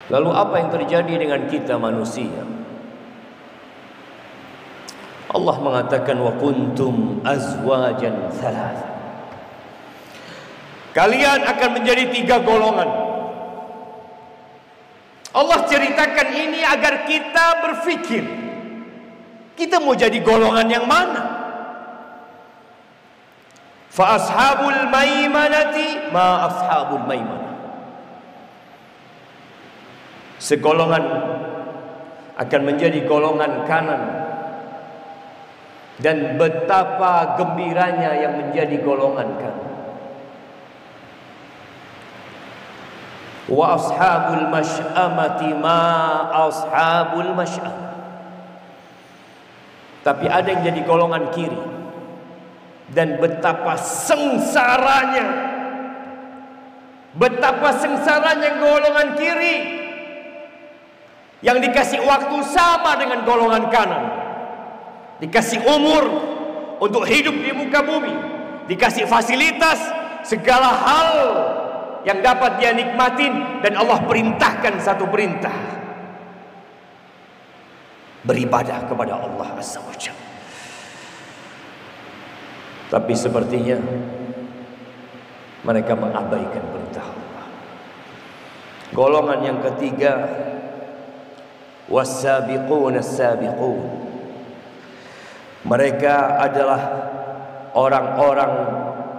Lalu apa yang terjadi dengan kita manusia? Allah mengatakan wa kuntum azwajan thalatha. Kalian akan menjadi 3 golongan. Allah ceritakan ini agar kita berpikir, kita mau jadi golongan yang mana? Fa ashabul maimanati ma ashabul maimanah. Segolongan akan menjadi golongan kanan, dan betapa gembiranya yang menjadi golongan kanan. Wa ashabul masy'amati ma ashabul masy'amah. Tapi ada yang jadi golongan kiri, dan betapa sengsaranya, betapa sengsaranya golongan kiri yang dikasih waktu sama dengan golongan kanan, dikasih umur untuk hidup di muka bumi, dikasih fasilitas, segala hal yang dapat dia nikmatin, dan Allah perintahkan satu perintah: beribadah kepada Allah Azza wa Jalla. Tapi sepertinya mereka mengabaikan perintah Allah. Golongan yang ketiga, was-sabiqun as-sabiqun. Mereka adalah orang-orang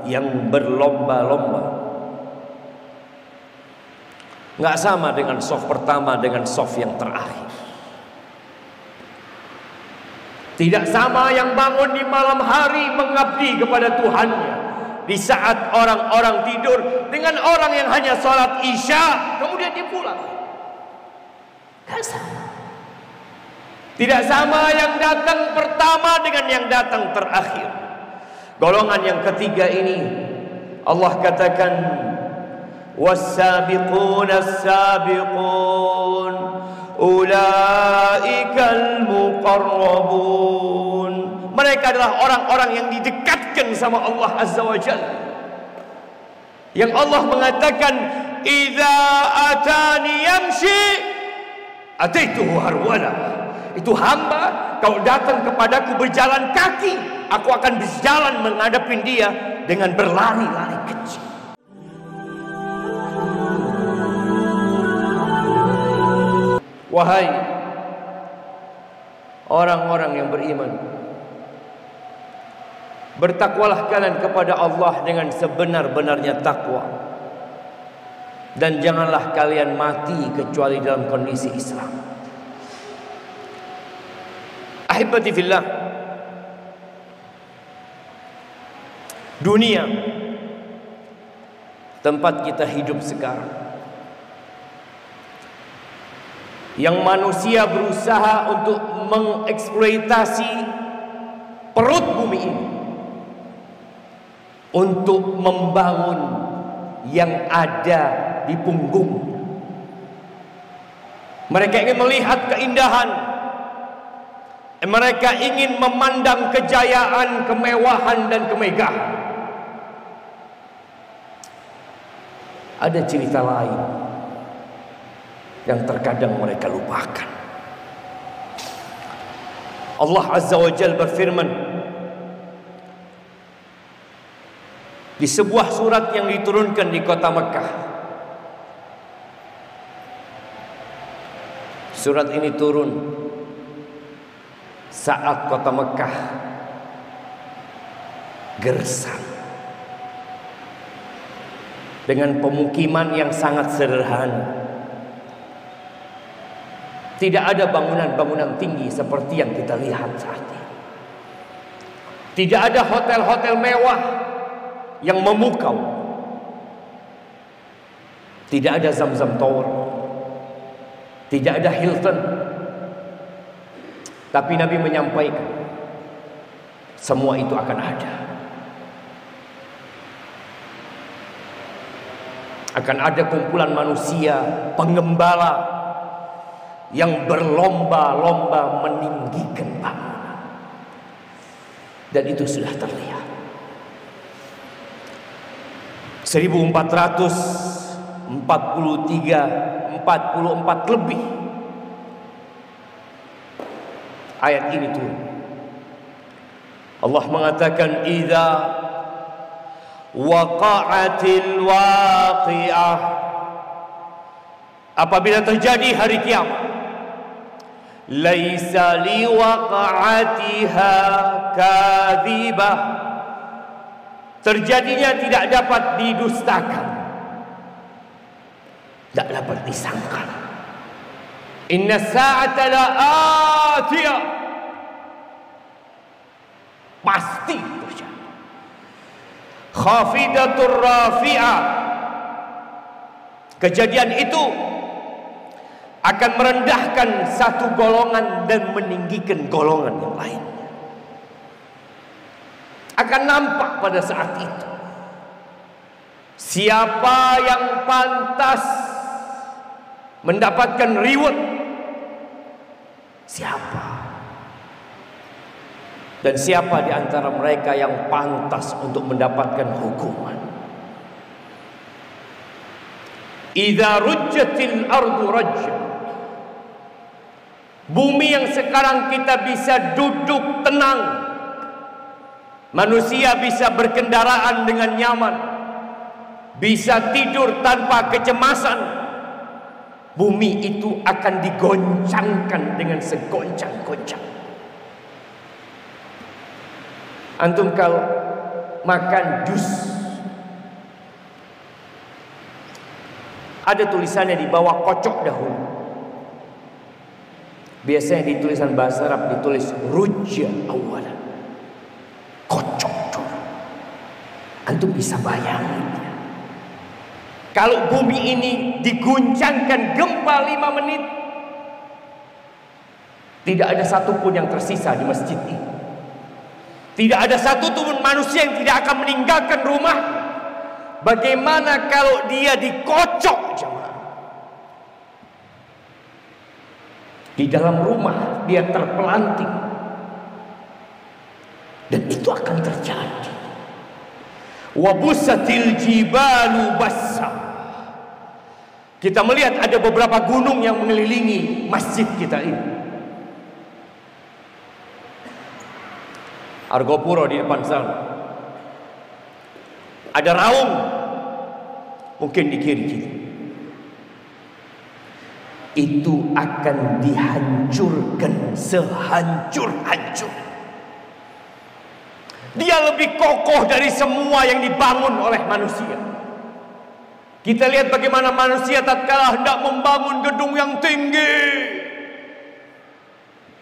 yang berlomba-lomba. Nggak sama dengan saf pertama dengan saf yang terakhir. Tidak sama yang bangun di malam hari mengabdi kepada Tuhannya di saat orang-orang tidur, dengan orang yang hanya sholat isya kemudian dia pulang. Nggak sama. Tidak sama yang datang pertama dengan yang datang terakhir. Golongan yang ketiga ini Allah katakan was-sabiqun as-sabiqun ulaikal muqarrabun. Mereka adalah orang-orang yang didekatkan sama Allah Azza wa Jalla, yang Allah mengatakan idza atani yamshi ataituhu harwala. Itu hamba kalau datang kepadaku berjalan kaki, aku akan berjalan menghadapi dia dengan berlari-lari kecil. Wahai orang-orang yang beriman, bertakwalah kalian kepada Allah dengan sebenar-benarnya takwa, dan janganlah kalian mati kecuali dalam kondisi Islam. Ahibati fillah, dunia tempat kita hidup sekarang, yang manusia berusaha untuk mengeksploitasi perut bumi ini untuk membangun yang ada di punggung. Mereka ingin melihat keindahan, mereka ingin memandang kejayaan, kemewahan, dan kemegahan. Ada cerita lain yang terkadang mereka lupakan. Allah Azza wa Jalla berfirman di sebuah surat yang diturunkan di kota Mekah. Surat ini turun saat kota Mekah gersang dengan pemukiman yang sangat sederhana. Tidak ada bangunan-bangunan tinggi seperti yang kita lihat saat ini. Tidak ada hotel-hotel mewah yang memukau. Tidak ada Zamzam Tower. Tidak ada Hilton. Tapi Nabi menyampaikan semua itu akan ada. Akan ada kumpulan manusia penggembala yang berlomba-lomba meninggikan bangunan. Dan itu sudah terlihat. 1443 44 lebih ayat ini turun. Allah mengatakan idza waqa'atil waqi'ah, apabila terjadi hari kiamat, laisa liwaqa'atiha kadzibah, terjadinya tidak dapat didustakan, tidak dapat disangkal. Inna sa'ata la'atiyah, pasti terjadi. Khafidatur rafi'ah, kejadian itu akan merendahkan satu golongan dan meninggikan golongan yang lain. Akan nampak pada saat itu siapa yang pantas mendapatkan reward, siapa, dan siapa di antara mereka yang pantas untuk mendapatkan hukuman. Idza rujjatil ardu rajja, bumi yang sekarang kita bisa duduk tenang, manusia bisa berkendaraan dengan nyaman, bisa tidur tanpa kecemasan, bumi itu akan digoncangkan dengan segoncang-goncang. Antum kalau makan jus, ada tulisannya di bawah kocok dahulu. Biasanya di tulisan bahasa Arab ditulis rujja awalan, kocok dulu. Antum bisa bayangin ya, kalau bumi ini diguncangkan gempa 5 menit, tidak ada satupun yang tersisa di masjid ini. Tidak ada satu pun manusia yang tidak akan meninggalkan rumah. Bagaimana kalau dia dikocok, jemaah? Di dalam rumah dia terpelanting, dan itu akan terjadi. Wabusatil jibalu bassa. Kita melihat ada beberapa gunung yang mengelilingi masjid kita ini. Argopuro di depan sana, ada Raung mungkin di kiri kita. Itu akan dihancurkan sehancur-hancur. Dia lebih kokoh dari semua yang dibangun oleh manusia. Kita lihat bagaimana manusia tatkala hendak membangun gedung yang tinggi,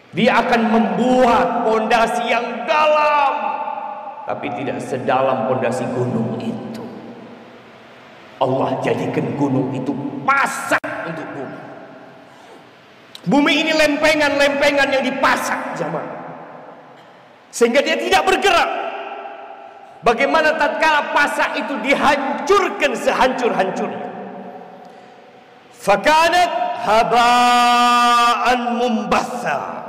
dia akan membuat pondasi yang dalam, tapi tidak sedalam pondasi gunung itu. Allah jadikan gunung itu pasak untuk bumi. Bumi ini lempengan-lempengan yang dipasak jamaah, sehingga dia tidak bergerak. Bagaimana tatkala pasak itu dihancurkan sehancur-hancurnya? Fakanat haba'an mumbatha.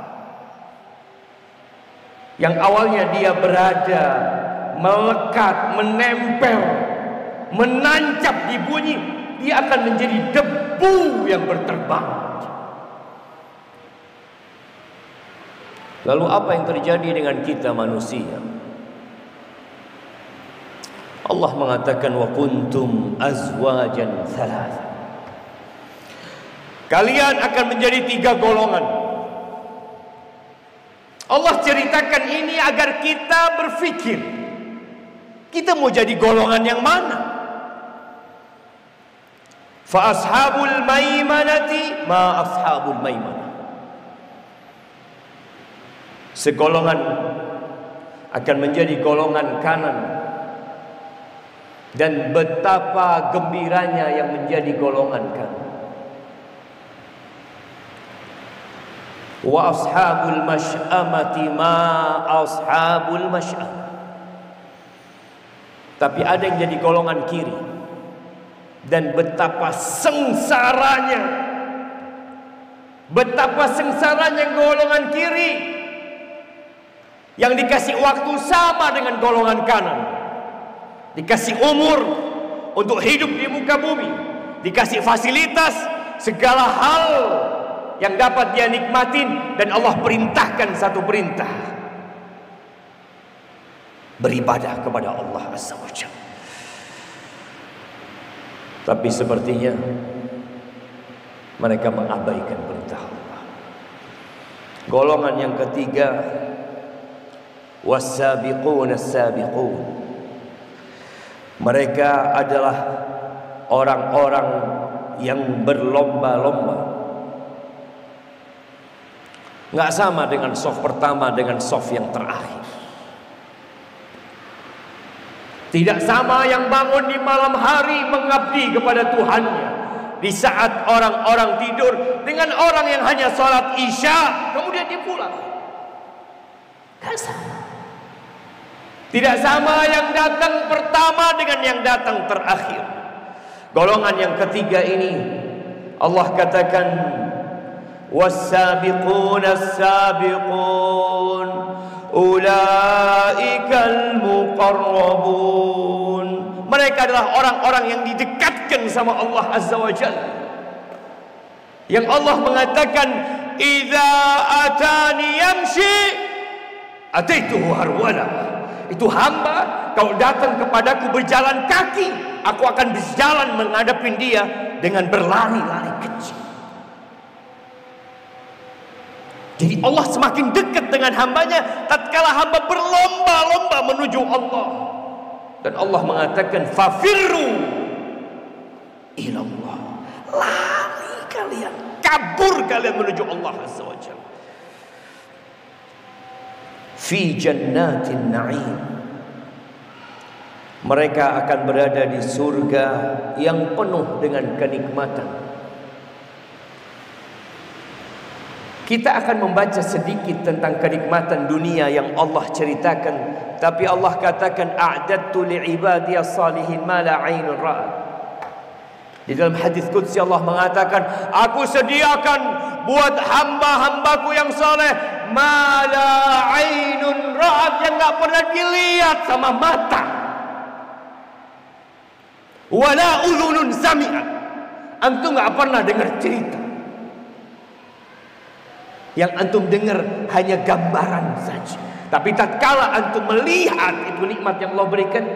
Yang awalnya dia berada, melekat, menempel, menancap di bumi, dia akan menjadi debu yang berterbang. Lalu apa yang terjadi dengan kita manusia? Allah mengatakan wa kuntum azwajan thalatha. Kalian akan menjadi 3 golongan. Allah ceritakan ini agar kita berpikir, kita mau jadi golongan yang mana? Fa ashabul maimanati ma ashabul maimanah. Segolongan akan menjadi golongan kanan, dan betapa gembiranya yang menjadi golongan kanan. Wa ashabul masy'amati ma ashabul masy'amah. Tapi ada yang jadi golongan kiri, dan betapa sengsaranya, golongan kiri yang dikasih waktu sama dengan golongan kanan, dikasih umur untuk hidup di muka bumi, dikasih fasilitas segala hal yang dapat dia nikmatin, dan Allah perintahkan satu perintah: beribadah kepada Allah Azza wa Jalla. Tapi sepertinya mereka mengabaikan perintah Allah. Golongan yang ketiga, was-sabiqun as-sabiqun. Mereka adalah orang-orang yang berlomba-lomba. Nggak sama dengan saf pertama dengan saf yang terakhir. Tidak sama yang bangun di malam hari mengabdi kepada Tuhannya di saat orang-orang tidur dengan orang yang hanya sholat isya kemudian dia pulang. Tidak sama. Tidak sama yang datang pertama dengan yang datang terakhir. Golongan yang ketiga ini Allah katakan was-sabiqun as-sabiqun ulaikal muqarrabun. Mereka adalah orang-orang yang didekatkan sama Allah Azza wa Jalla. Yang Allah mengatakan, "Idza atani yamshi ataituhu harwala." Itu hamba kalau datang kepadaku berjalan kaki, aku akan berjalan menghadapi dia dengan berlari-lari kecil. Jadi Allah semakin dekat dengan hambanya tatkala hamba berlomba-lomba menuju Allah. Dan Allah mengatakan, fafirru ilallah. Lari kalian, kabur kalian menuju Allah Azza wa Jalla. Fi jannatin na'im. Mereka akan berada di surga yang penuh dengan kenikmatan. Kita akan membaca sedikit tentang kenikmatan dunia yang Allah ceritakan, tapi Allah katakan a'dadtu li'ibadiyas salihin ma la 'ainun ra'at. Di dalam hadis qudsi Allah mengatakan, aku sediakan buat hamba-hambaku yang saleh ma la 'ainun ra'at, yang enggak pernah dilihat sama mata, wala udhunun sami'at, antum enggak pernah dengar cerita. Yang antum dengar hanya gambaran saja. Tapi tatkala antum melihat itu nikmat yang Allah berikan,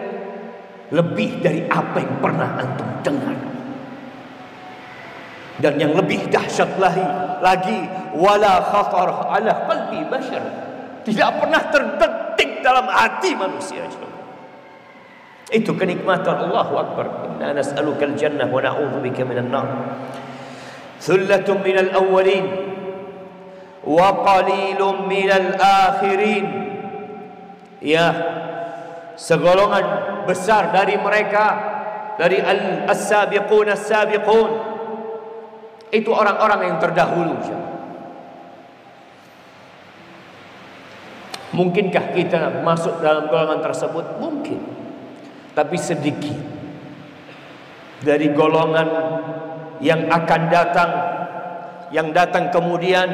lebih dari apa yang pernah antum dengar. Dan yang lebih dahsyat lagi, wala khatar ala qalbi bashar, tidak pernah terdetik dalam hati manusia. Itu kenikmatan. Allahu Akbar. Inna nas'alukal jannah wa na'udzubika minan nar. Thullatun minal awwalin wa qalilun minal akhirin. Ya, segolongan besar dari mereka, dari as-sabiqun as-sabiqun, itu orang-orang yang terdahulu. Mungkinkah kita masuk dalam golongan tersebut? Mungkin. Tapi sedikit dari golongan yang akan datang, yang datang kemudian,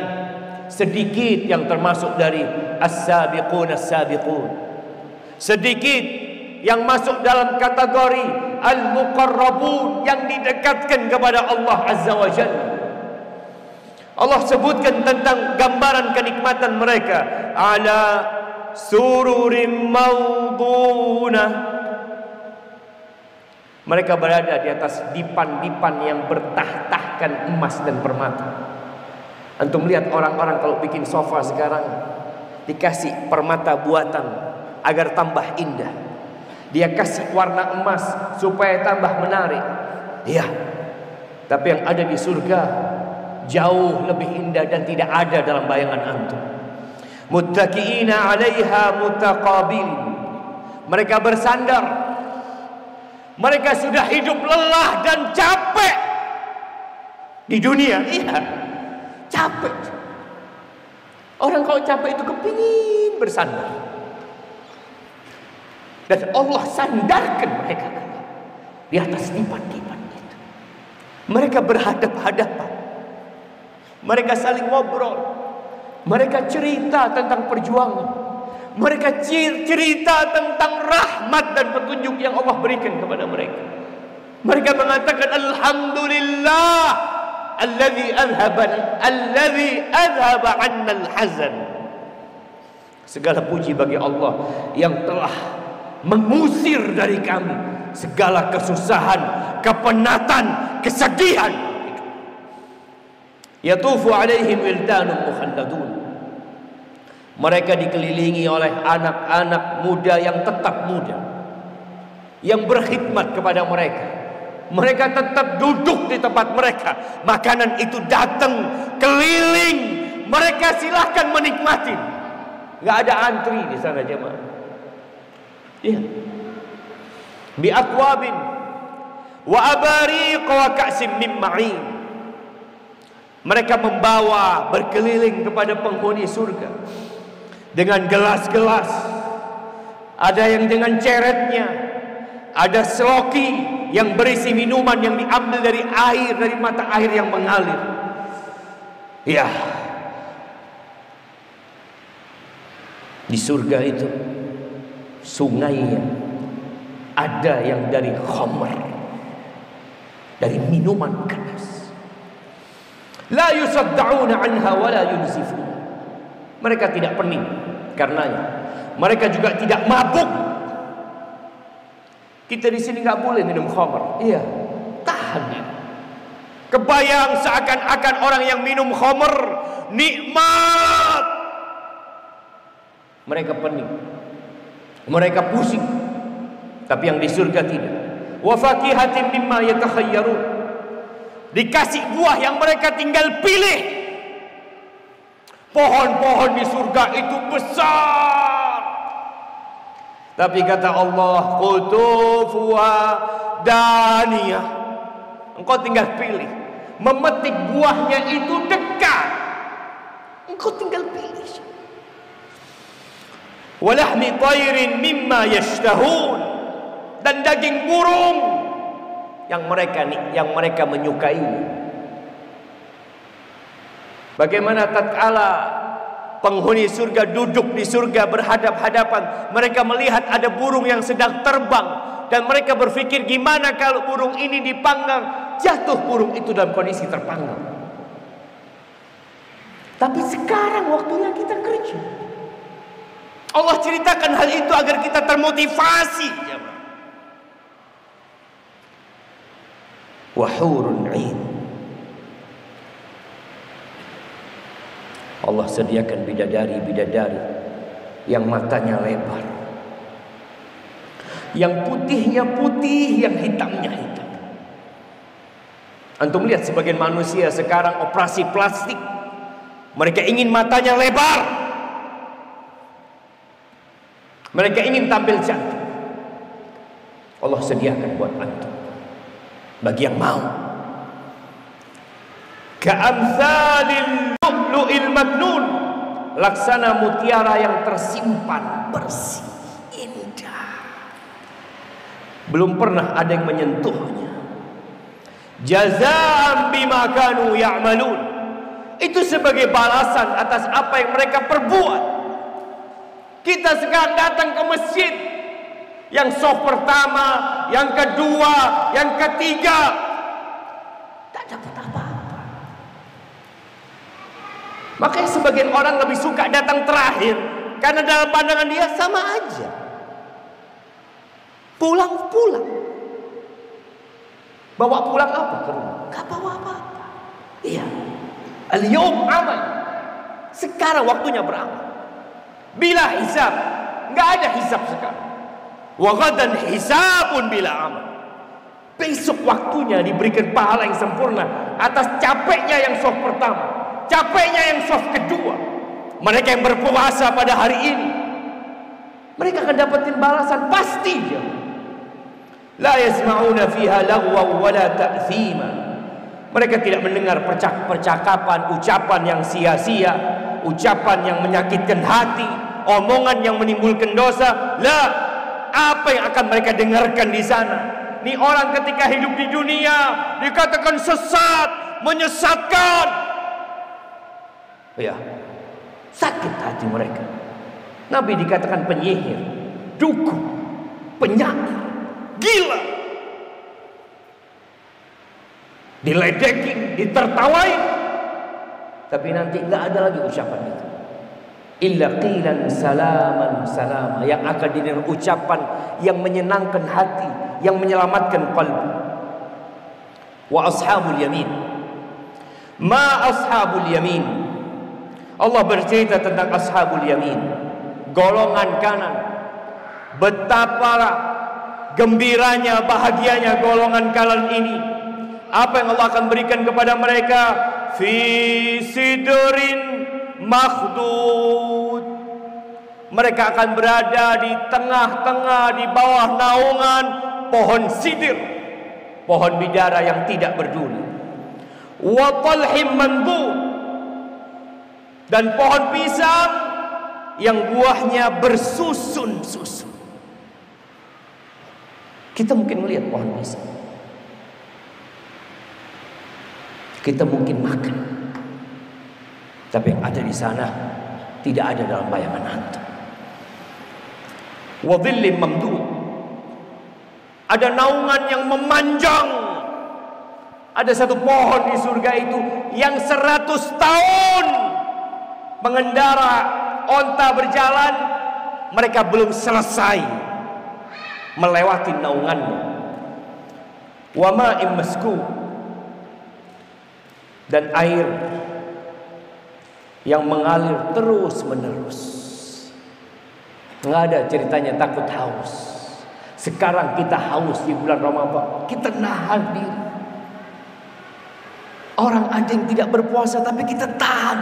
sedikit yang termasuk dari as-sabiqun as-sabiqun. Sedikit yang masuk dalam kategori al-muqarrabun, yang didekatkan kepada Allah Azza wa Jalla. Allah sebutkan tentang gambaran kenikmatan mereka, ala sururim mawdunah. Mereka berada di atas dipan-dipan yang bertah-tahkan emas dan permata. Antum lihat orang-orang kalau bikin sofa sekarang dikasih permata buatan agar tambah indah. Dia kasih warna emas supaya tambah menarik. Iya. Tapi yang ada di surga jauh lebih indah dan tidak ada dalam bayangan antum. Muttaqiina 'alaiha mutaqabilin. Mereka bersandar. Mereka sudah hidup lelah dan capek di dunia. Iya. Capek. Orang kalau capek itu kepingin bersandar. Dan Allah sandarkan mereka di atas dipan-dipan itu. Mereka berhadap-hadapan. Mereka saling ngobrol. Mereka cerita tentang perjuangan. Mereka cerita tentang rahmat dan petunjuk yang Allah berikan kepada mereka. Mereka mengatakan alhamdulillah alladzi adhaba 'anna al-hazan. Segala puji bagi Allah yang telah mengusir dari kami segala kesusahan, kepenatan, kesedihan. Yatufu 'alaihim wildanun mukhalladun. Mereka dikelilingi oleh anak-anak muda yang tetap muda, yang berkhidmat kepada mereka. Mereka tetap duduk di tempat mereka. Makanan itu datang keliling, mereka silahkan menikmati. Gak ada antri di sana jemaah. Iya. Bi aqwabin wa abariq wa ka'sim min ma'in. Mereka membawa berkeliling kepada penghuni surga dengan gelas-gelas. Ada yang dengan ceretnya, ada seloki yang berisi minuman yang diambil dari air, dari mata air yang mengalir. Ya, di surga itu sungainya ada yang dari khamr, dari minuman keras. La yusaddauna anha wa la yunzifun. Mereka tidak pening karenanya. Mereka juga tidak mabuk. Kita di sini nggak boleh minum khamr. Iya, tahan ya. Kebayang seakan-akan orang yang minum khamr nikmat. Mereka pening, mereka pusing. Tapi yang di surga tidak. Wa fakihatin mimma yatakhayyarun. Dikasih buah yang mereka tinggal pilih. Pohon-pohon di surga itu besar. Tapi kata Allah, qutufuha daniyah. Engkau tinggal pilih. Memetik buahnya itu dekat. Engkau tinggal pilih. Walahmi tayrin mimma yashtahun. Dan daging burung yang mereka menyukai. Bagaimana tatkala penghuni surga duduk di surga berhadap-hadapan, mereka melihat ada burung yang sedang terbang, dan mereka berpikir gimana kalau burung ini dipanggang, jatuh burung itu dalam kondisi terpanggang. Tapi sekarang waktunya kita kerja. Allah ceritakan hal itu agar kita termotivasi. Wahurun 'ain. Allah sediakan bidadari-bidadari yang matanya lebar, yang putihnya putih, yang hitamnya hitam. Antum lihat sebagian manusia sekarang operasi plastik. Mereka ingin matanya lebar. Mereka ingin tampil cantik. Allah sediakan buat antum, bagi yang mau. Ka'amsalil lu'lu'il maknun. Laksana mutiara yang tersimpan bersih, indah. Belum pernah ada yang menyentuhnya. Jazaa'an bima kanu ya'malun. Itu sebagai balasan atas apa yang mereka perbuat. Kita sekarang datang ke masjid, yang soft pertama, yang kedua, yang ketiga, tak dapat apa-apa. Makanya sebagian orang lebih suka datang terakhir, karena dalam pandangan dia sama aja. Pulang-pulang. Bawa pulang apa ke rumah? Gak bawa apa-apa. Iya. Al-yawm amal. Sekarang waktunya beramal. Bila hisab. Gak ada hisab sekarang. Wa ghadan hisabun bila amal. Besok waktunya diberikan pahala yang sempurna atas capeknya yang soft pertama, capeknya yang soft kedua. Mereka yang berpuasa pada hari ini, mereka akan dapatin balasan pasti. La yasma'una fiha lagwa wala ta'thima. Mereka tidak mendengar percakapan, ucapan yang sia-sia, ucapan yang menyakitkan hati, omongan yang menimbulkan dosa. La, apa yang akan mereka dengarkan di sana? Ini orang ketika hidup di dunia dikatakan sesat, menyesatkan. Ya, sakit hati mereka. Nabi dikatakan penyihir, dukun, penyair, gila. diledekin, ditertawain. Tapi nanti nggak ada lagi ucapan itu. Illa qilan salaman salama, yang akan didengar ucapan yang menyenangkan hati, yang menyelamatkan qalbi. Wa ashabul yamin. Ma ashabul yamin. Allah bercerita tentang ashabul yamin, golongan kanan. Betapa gembiranya, bahagianya golongan kanan ini. Apa yang Allah akan berikan kepada mereka? Fi sidrin makhdud. Mereka akan berada di tengah-tengah, di bawah naungan pohon sidir, pohon bidara yang tidak berduri. Wa talhim mandud, dan pohon pisang yang buahnya bersusun-susun. Kita mungkin melihat pohon pisang, kita mungkin makan, tapi yang ada di sana tidak ada dalam bayangan antum. Wa dhillim mamdud, ada naungan yang memanjang. Ada satu pohon di surga itu yang 100 tahun mengendara onta berjalan, mereka belum selesai melewati naungannya. Wa ma'im maskub, dan air yang mengalir terus menerus. Nggak ada ceritanya takut haus. Sekarang kita haus di bulan Ramadan, kita nahan diri. Orang ada yang tidak berpuasa tapi kita tahan.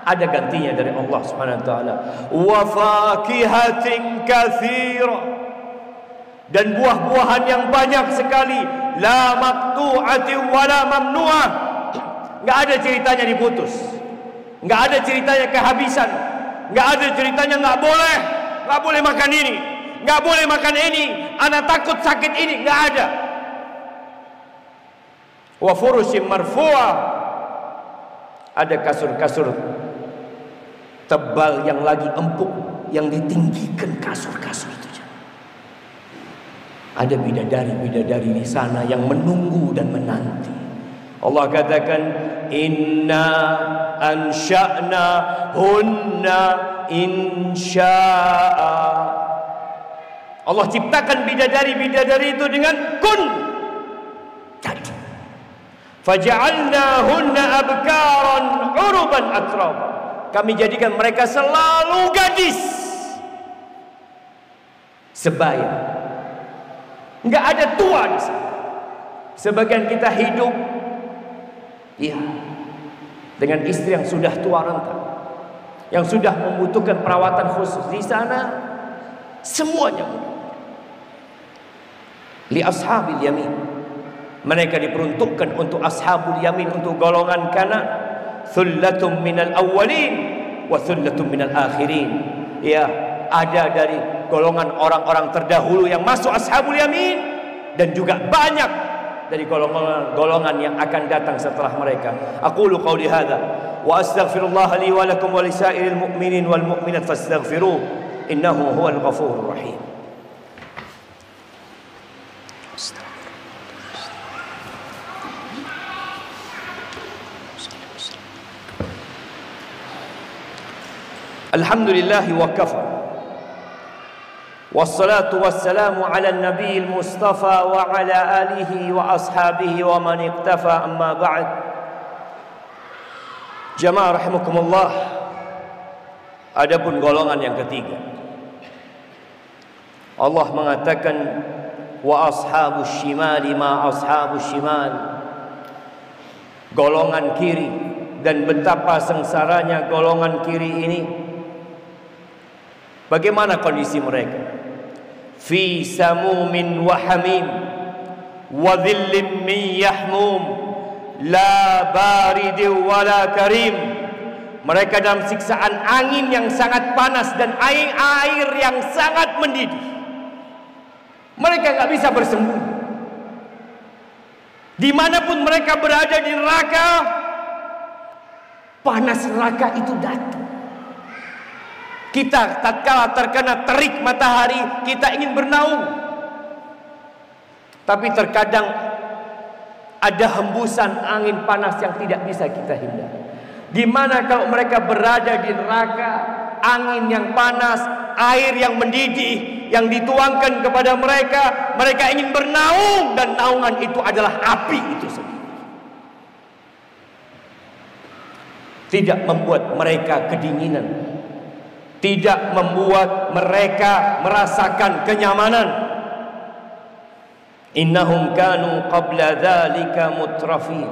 Ada gantinya dari Allah Subhanahu wa taala. Wa fakihatin katsira, dan buah-buahan yang banyak sekali. La maqtu'atin wa la mamnu'ah. Enggak ada ceritanya diputus. Enggak ada ceritanya kehabisan. Enggak ada ceritanya enggak boleh makan ini, enggak boleh makan ini, anak takut sakit ini, enggak ada. Wa furushim marfu'ah, ada kasur-kasur tebal yang lagi empuk, yang ditinggikan kasur-kasur itu. Ada bidadari-bidadari di sana yang menunggu dan menanti. Allah katakan, inna ansha'na hunna insya'a. Allah ciptakan bidadari-bidadari itu dengan kun, jadi. Faja'alnahunna abkaran uruban atraba. Kami jadikan mereka selalu gadis sebaya. Enggak ada tua di sana. Sebagian kita hidup, ya, dengan istri yang sudah tua renta, yang sudah membutuhkan perawatan khusus. Di sana semuanya li ashabil yamin. Mereka diperuntukkan untuk ashabul yamin, untuk golongan kanan. Thullatum minal awwalin wa thullatum minal akhirin. Ya, ada dari golongan orang-orang terdahulu yang masuk ashabul yamin, dan juga banyak dari golongan yang akan datang setelah mereka. Aqulu qawli hadza wa astaghfirullah li wa lakum wa lisairil mu'minin wal mu'minat fastaghfiruh innahu huwal ghafurur rahim. Alhamdulillah wa kafa, wassalatu wassalamu ala nabi al-mustafa wa ala alihi wa ashabihi wa man iqtafa, amma ba'd. Jamaah rahimakumullah, adapun golongan yang ketiga, Allah mengatakan wa ashabus shimali ma ashabus shimal, golongan kiri, dan betapa sengsaranya golongan kiri ini. Bagaimana kondisi mereka? Fi samumin wa hamim wa dhillim min yahmum la barid wa la karim. Mereka dalam siksaan angin yang sangat panas dan air yang sangat mendidih. Mereka nggak bisa bersembunyi. Dimanapun mereka berada di neraka, panas neraka itu datang. Kita tatkala terkena terik matahari, kita ingin bernaung. Tapi terkadang ada hembusan angin panas yang tidak bisa kita hindari. Gimana kalau mereka berada di neraka, angin yang panas, air yang mendidih yang dituangkan kepada mereka, mereka ingin bernaung dan naungan itu adalah api itu sendiri. Tidak membuat mereka kedinginan, tidak membuat mereka merasakan kenyamanan. Innahum kanu qabla dzalika mutrafin.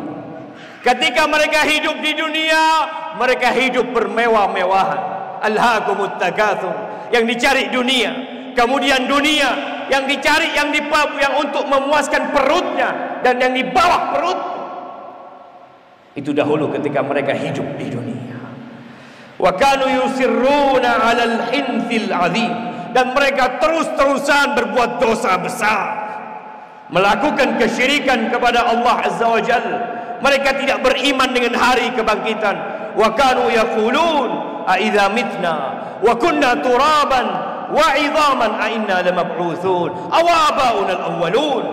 Ketika mereka hidup di dunia, mereka hidup bermewah-mewahan. Alhaakumut takatsur, yang dicari dunia, kemudian dunia yang dicari, yang untuk memuaskan perutnya dan yang di bawah perut. Itu dahulu ketika mereka hidup di dunia. Wa kanu yusirruna 'alal hinthil 'adzim, dan mereka terus-terusan berbuat dosa besar, melakukan kesyirikan kepada Allah Azza wa Jalla. Mereka tidak beriman dengan hari kebangkitan. Wa kanu yaqulun a idza mitna wa kunna turaban wa 'idhaman a inna lamab'utsun aw abauna al-awwalun.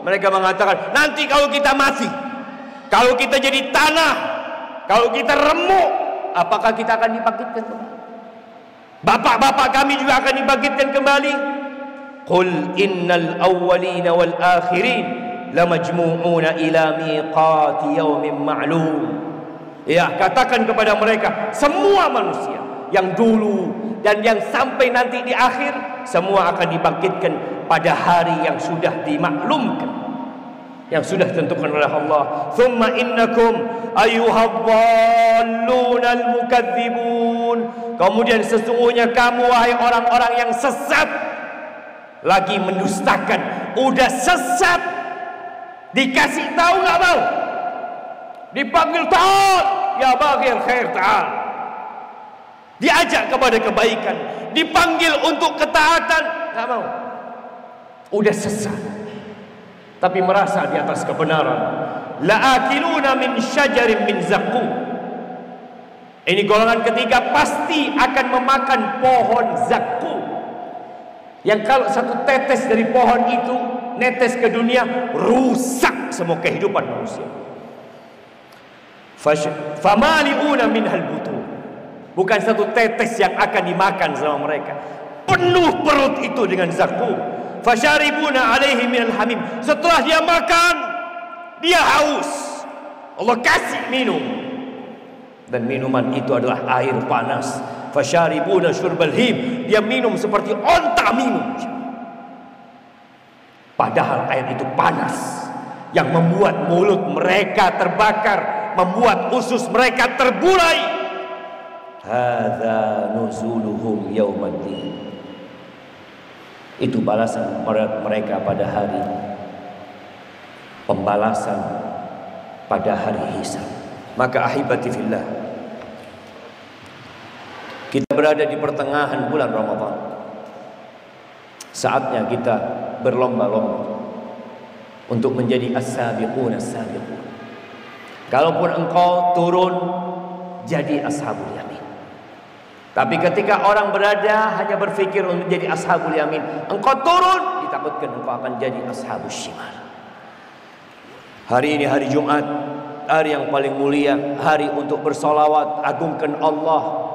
Mereka mengatakan, nanti kalau kita mati, kalau kita jadi tanah, kalau kita remuk, apakah kita akan dibangkitkan kembali? Bapak-bapak kami juga akan dibangkitkan kembali. Qul innal awwalina wal akhirin lamajmu'una ila miqati yaumin ma'lum. Ya, katakan kepada mereka, semua manusia yang dulu dan yang sampai nanti di akhir, semua akan dibangkitkan pada hari yang sudah dimaklumkan, yang sudah ditentukan oleh Allah. Thumma innakum ayyuhadhdallunal mukadzibun. Kemudian sesungguhnya kamu, wahai orang-orang yang sesat, lagi mendustakan. Udah sesat, dikasih tahu nggak mau, dipanggil ta'al ya baghil khair ta'al, diajak kepada kebaikan, dipanggil untuk ketaatan, nggak mau. Udah sesat, tapi merasa di atas kebenaran. La'akiluna min syajarin min zaqqum. Ini golongan ketiga pasti akan memakan pohon zaqqum, yang kalau satu tetes dari pohon itu netes ke dunia, rusak semua kehidupan manusia. Famali'una minhal butun. Bukan satu tetes yang akan dimakan sama mereka, penuh perut itu dengan zakum. Fasharibuna alaihi minal hamim. Setelah dia makan, dia haus, Allah kasih minum, dan minuman itu adalah air panas. Fasharibuna syurbal him. Dia minum seperti onta minum, padahal air itu panas, yang membuat mulut mereka terbakar, membuat usus mereka terbulai. Hadza nuzuluhum yaumaddin. Itu balasan mereka pada hari pembalasan, pada hari hisab. Maka ahibati fillah, kita berada di pertengahan bulan Ramadan. Saatnya kita berlomba-lomba untuk menjadi as-sabiqun as-sabiqun. Kalaupun engkau turun jadi ashabul yamin, tapi ketika orang berada hanya berfikir untuk menjadi ashabul yamin, engkau turun, ditakutkan engkau akan jadi ashabus shimal. Hari ini hari Jumat, hari yang paling mulia, hari untuk bersolawat, agungkan Allah.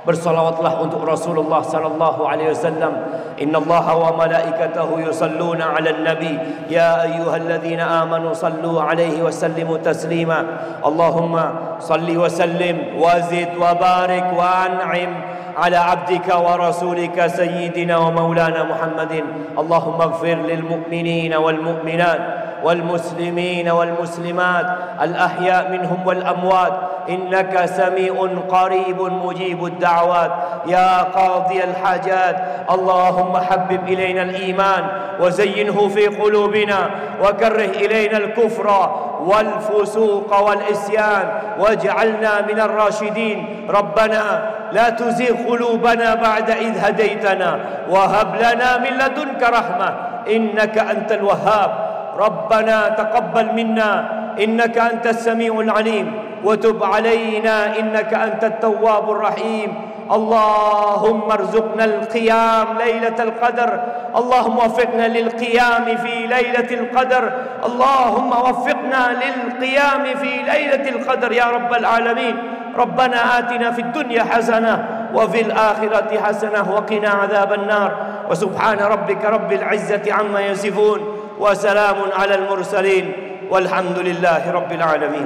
Bersalawatlah untuk Rasulullah sallallahu alaihi wasallam. Innallaha wa malaikatahu yusalluna 'alan nabi ya ayyuhalladzina amanu sallu 'alaihi wa sallimu taslima. Allahumma salli wa sallim wa zid wa barik wa an'im ala 'abdika wa rasulika sayyidina wa maulana Muhammadin. Allahumma ighfir lil mu'minina wal mu'minat والمسلمين والمسلمات الأحياء منهم والأموات إنك سميع قريب مجيب الدعوات يا قاضي الحاجات. اللهم حبب إلينا الإيمان وزينه في قلوبنا وكره إلينا الكفر والفسوق والعصيان واجعلنا من الراشدين. ربنا لا تزغ قلوبنا بعد إذ هديتنا وهب لنا من لدنك رحمة إنك أنت الوهاب. ربنا تقبل منا إنك أنت السميع العليم وتب علينا إنك أنت التواب الرحيم. اللهم ارزقنا القيام ليلة القدر. اللهم وفقنا للقيام في ليلة القدر. اللهم وفقنا للقيام في ليلة القدر يا رب العالمين. ربنا آتنا في الدنيا حسنة وفي الآخرة حسنة وقنا عذاب النار. وسبحان ربك رب العزة عما يصفون وسلام على المرسلين والحمد لله رب العالمين.